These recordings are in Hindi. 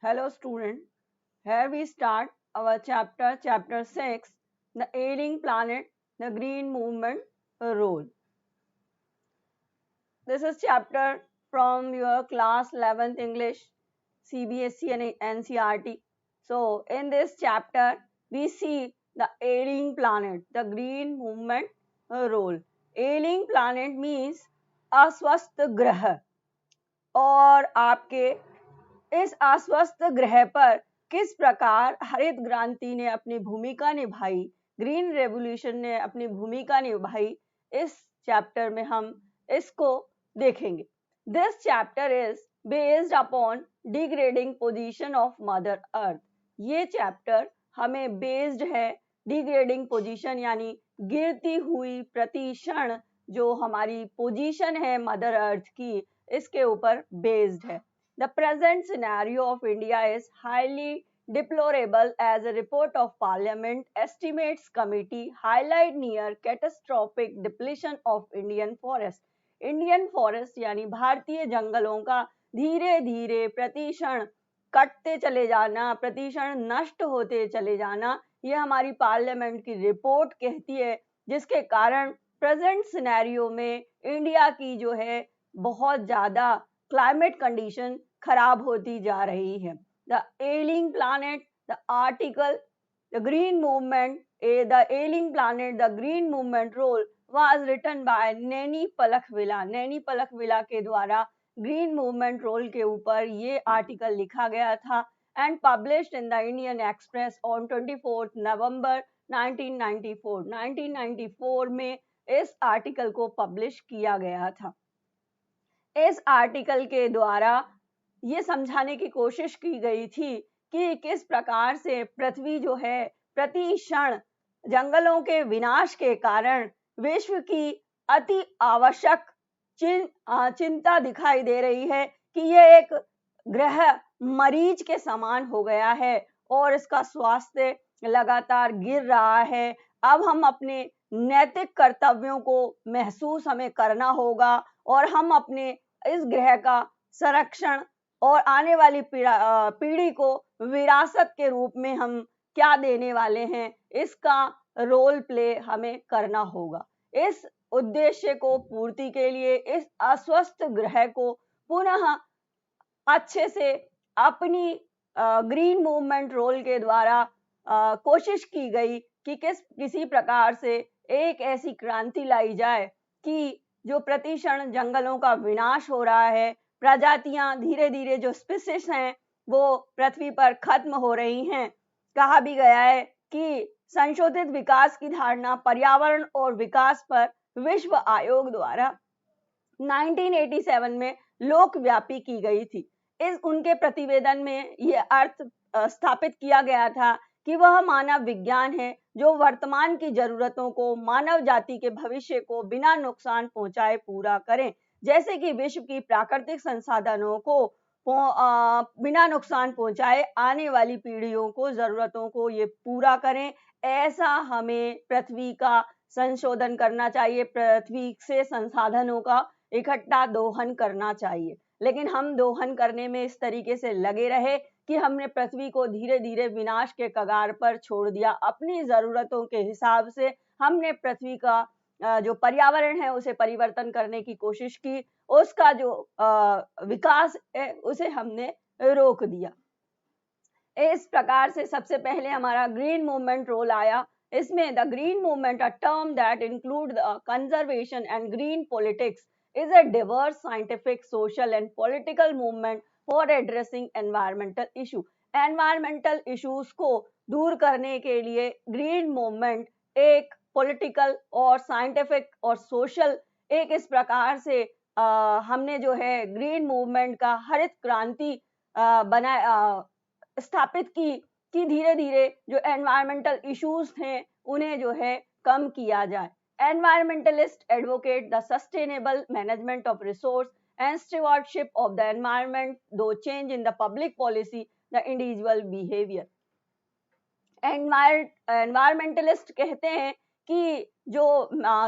Hello student, here we start our chapter 6, the ailing planet, the green movement role. This is chapter from your class 11th English, CBSE and NCERT. So in this chapter, we see the ailing planet, the green movement role. Ailing planet means अस्वस्थ ग्रह और आपके इस अस्वस्थ ग्रह पर किस प्रकार हरित क्रांति ने अपनी भूमिका निभाई, ग्रीन रेवोल्यूशन ने अपनी भूमिका निभाई, इस चैप्टर में हम इसको देखेंगे. This chapter is based upon degrading position of mother earth. ये चैप्टर हमें बेस्ड है डिग्रेडिंग पोजीशन यानी गिरती हुई प्रतिक्षण जो हमारी पोजीशन है मदर अर्थ की, इसके ऊपर बेस्ड है. The present scenario of India is highly deplorable as a report of Parliament Estimates Committee highlight near catastrophic depletion of Indian forest. Indian forest यानी भारतीय जंगलों का धीरे धीरे प्रतिशण कटते चले जाना, प्रतिशण नष्ट होते चले जाना, ये हमारी पार्लियामेंट की रिपोर्ट कहती है, जिसके कारण प्रेजेंट सिनेरियो में इंडिया की जो है बहुत ज़्यादा क्लाइमेट कंडीशन खराब होती जा रही है. The ailing planet, the article, the green movement, the ailing planet, the green movement role was written by Nani Palkhivala. Nani Palkhivala के द्वारा ग्रीन मूवमेंट रोल के ऊपर ये आर्टिकल लिखा गया था and published in the Indian express on 24 नवंबर 1994. 1994 में इस आर्टिकल को पब्लिश किया गया था. इस आर्टिकल के द्वारा ये समझाने की कोशिश की गई थी कि किस प्रकार से पृथ्वी जो है प्रति क्षण जंगलों के विनाश के कारण विश्व की अति आवश्यक चिंता दिखाई दे रही है कि ये एक ग्रह मरीज के समान हो गया है और इसका स्वास्थ्य लगातार गिर रहा है. अब हम अपने नैतिक कर्तव्यों को महसूस हमें करना होगा और हम अपने इस ग्रह का संरक्षण और आने वाली पीढ़ी को विरासत के रूप में हम क्या देने वाले हैं, इसका रोल प्ले हमें करना होगा. इस उद्देश्य को पूर्ति के लिए इस अस्वस्थ ग्रह को पुनः अच्छे से अपनी ग्रीन मूवमेंट रोल के द्वारा कोशिश की गई कि किसी प्रकार से एक ऐसी क्रांति लाई जाए कि जो प्रतिक्षण जंगलों का विनाश हो रहा है, प्रजातियां धीरे धीरे जो स्पीसीज हैं वो पृथ्वी पर खत्म हो रही हैं. कहा भी गया है कि संशोधित विकास की धारणा पर्यावरण और विकास पर विश्व आयोग द्वारा 1987 में लोकव्यापी की गई थी. इस उनके प्रतिवेदन में ये अर्थ स्थापित किया गया था कि वह मानव विज्ञान है जो वर्तमान की जरूरतों को मानव जाति के भविष्य को बिना नुकसान पहुंचाए पूरा करें, जैसे कि विश्व की प्राकृतिक संसाधनों को बिना नुकसान पहुंचाए आने वाली पीढ़ियों को जरूरतों को ये पूरा करें. ऐसा हमें पृथ्वी का संशोधन करना चाहिए, पृथ्वी से संसाधनों का इकट्ठा दोहन करना चाहिए. लेकिन हम दोहन करने में इस तरीके से लगे रहे कि हमने पृथ्वी को धीरे धीरे विनाश के कगार पर छोड़ दिया. अपनी जरूरतों के हिसाब से हमने पृथ्वी का जो पर्यावरण है उसे परिवर्तन करने की कोशिश की, उसका जो विकास है उसे हमने रोक दिया. इस प्रकार से सबसे पहले हमारा ग्रीन मूवमेंट रोल आया. इसमें the green movement, a term that include the conservation and green politics, is a diverse scientific, social and political movement for addressing environmental issue. Environmental issues को दूर करने के लिए ग्रीन मूवमेंट एक पॉलिटिकल और साइंटिफिक और सोशल एक इस प्रकार से हमने जो है ग्रीन मूवमेंट का हरित क्रांति स्थापित की कि धीरे धीरे जो एनवायरमेंटल इश्यूज थे उन्हें जो है कम किया जाए. Environmentalists advocate the sustainable management of resource and stewardship of the environment, though change in the public policy, the individual behavior. Environmentalist कहते हैं कि जो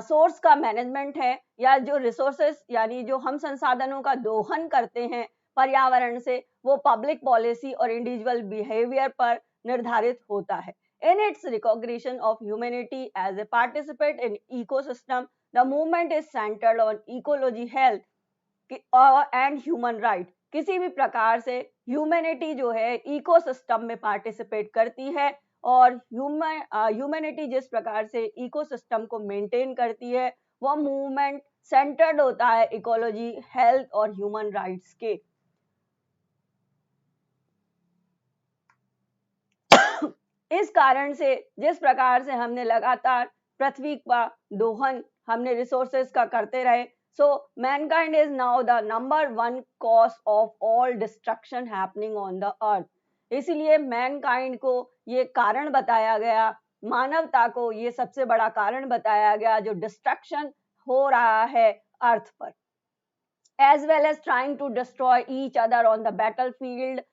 सोर्स का मैनेजमेंट है या जो रिसोर्सेस यानी जो हम संसाधनों का दोहन करते हैं पर्यावरण से, वो पब्लिक पॉलिसी और इंडिविजुअल बिहेवियर पर निर्धारित होता है. In its recognition of humanity as a participant in ecosystem, the movement is centered on ecology, health and human right. किसी भी प्रकार से ह्यूमैनिटी जो है इकोसिस्टम में पार्टिसिपेट करती है और ह्यूमैनिटी जिस प्रकार से इकोसिस्टम को मेंटेन करती है वो मूवमेंट सेंटर्ड होता है इकोलॉजी, हेल्थ और ह्यूमन राइट्स के. इस कारण से जिस प्रकार से हमने लगातार पृथ्वी का दोहन हमने रिसोर्सेज का करते रहे, so mankind is now the number one cause of all destruction happening on the earth. इसलिए mankind को ये कारण बताया गया, मानवता को ये सबसे बड़ा कारण बताया गया जो डिस्ट्रक्शन हो रहा है अर्थ पर, as well as trying to destroy each other on the battlefield.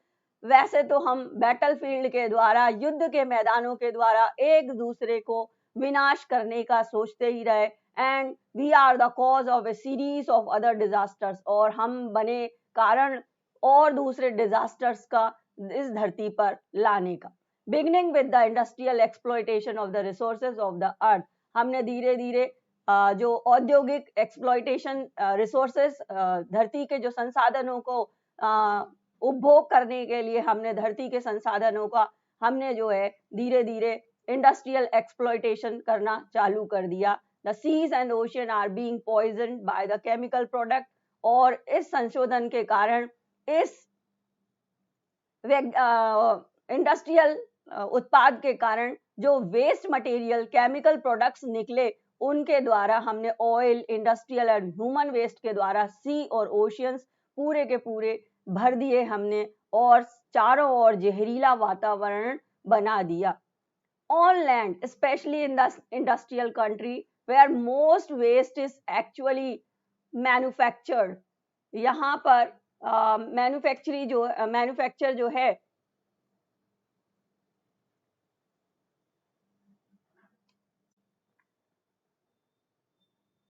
वैसे तो हम बैटलफील्ड के द्वारा, युद्ध के मैदानों के द्वारा एक दूसरे को विनाश करने का सोचते ही रहे, and we are the cause of a series of other disasters, और हम बने कारण और दूसरे डिजास्टर्स का इस धरती पर लाने का. Beginning with the industrial exploitation of the resources of the earth, हमने धीरे धीरे जो औद्योगिक एक्सप्लॉयटेशन रिसोर्सेज, धरती के जो संसाधनों को उपभोग करने के लिए हमने धरती के संसाधनों का हमने जो है धीरे धीरे इंडस्ट्रियल एक्सप्लॉयटेशन करना चालू कर दिया. The seas and ocean are being poisoned by the chemical product, और इस संशोधन के कारण, इस इंडस्ट्रियल उत्पाद के कारण जो वेस्ट मटेरियल केमिकल प्रोडक्ट्स निकले उनके द्वारा हमने oil, industrial and human waste के द्वारा सी और ओशियंस पूरे के पूरे भर दिए हमने और चारों ओर जहरीला वातावरण बना दिया. On land, specially in the industrial country where most waste is actually manufactured, यहाँ पर मैन्युफैक्चर जो है